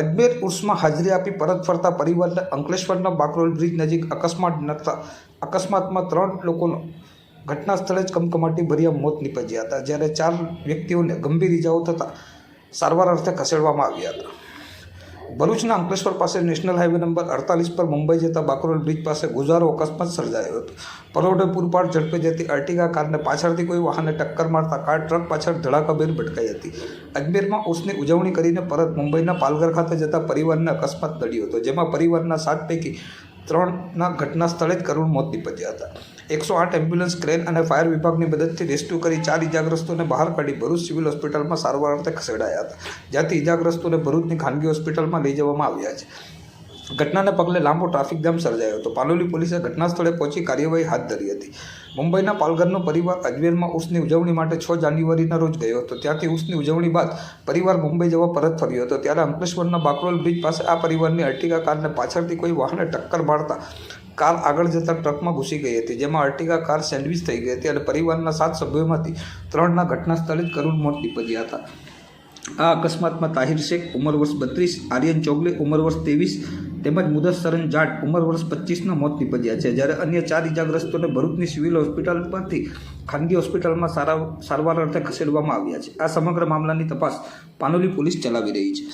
અજમેર ઉર્સમાં હાજરી આપી પરત ફરતા પરિવારને અંકલેશ્વરના બાકરોલ બ્રિજ નજીક અકસ્માતમાં 3 લોકોનો ઘટના સ્થળે જ કમકમાટી ભર્યા મોત નીપજ્યા હતા, જ્યારે 4 વ્યક્તિઓને ગંભીર ઇજાઓ થતાં સારવાર અર્થે ખસેડવામાં આવ્યા હતા. ભરૂચના અંકલેશ્વર પાસે નેશનલ હાઈવે નંબર 48 પર મુંબઈ જતા બાકરોલ બ્રિજ પાસે ગુજારો અકસ્માત સર્જાયો હતો. પરોઢે પૂરપાટ ઝડપે જતી અર્ટિગા કારને પાછળથી કોઈ વાહને ટક્કર મારતા કાર ટ્રક પાછળ ધડાકાભેર ભટકાઈ હતી. અજમેરમાં ઉર્સની ઉજવણી કરીને પરત મુંબઈના પાલઘર ખાતે જતા પરિવારને અકસ્માત નડ્યો હતો, જેમાં પરિવારના 7 પૈકી 3ના ઘટના સ્થળે જ કરુણ મોત નીપજ્યા હતા. 108 એમ્બ્યુલન્સ, ક્રેન અને ફાયર વિભાગની મદદથી રેસ્ક્યુ કરી 4 ઇજાગ્રસ્તોને બહાર કાઢી ભરૂચ સિવિલ હોસ્પિટલમાં સારવાર અર્થે ખસેડાયા હતા, જ્યાંથી ઇજાગ્રસ્તોને ભરૂચની ખાનગી હોસ્પિટલમાં લઈ જવામાં આવ્યા છે. ઘટનાને પગલે લાંબો ટ્રાફિક જામ સર્જાયો હતો. પાનોલી પોલીસે ઘટના સ્થળે પહોંચી કાર્યવાહી હાથ ધરી હતી. મુંબઈના પાલઘરનો પરિવાર અજમેરમાં ઉર્સની ઉજવણી માટે 6 જાન્યુઆરીના રોજ ગયો હતો. ત્યાંથી ઉર્સની ઉજવણી બાદ પરિવાર મુંબઈ જવા પરત ફર્યો હતો, ત્યારે અંકલેશ્વરના બાકરોલ બ્રિજ પાસે આ પરિવારની અર્ટિગા કારને પાછળથી કોઈ વાહને ટક્કર મારતા કાર આગળ જતા ટ્રકમાં ઘૂસી ગઈ હતી, જેમાં અર્ટિગા કાર સેન્ડવિચ થઈ ગઈ હતી અને પરિવારના 7 સભ્યોમાંથી 3ના ઘટના સ્થળે જ કરુણ મોત નીપજ્યા હતા. આ અકસ્માતમાં તાહિર શેખ ઉંમર વર્ષ 32, આર્યન ચોગલે ઉંમર વર્ષ 23 તેમજ મુદસ્સરન જાટ ઉંમર વર્ષ 25ના મોત નીપજ્યા છે, જ્યારે અન્ય 4 ઇજાગ્રસ્તોને ભરૂચની સિવિલ હોસ્પિટલ પરથી ખાનગી હોસ્પિટલમાં સારવાર અર્થે ખસેડવામાં આવ્યા છે. આ સમગ્ર મામલાની તપાસ પાનોલી પોલીસ ચલાવી રહી છે.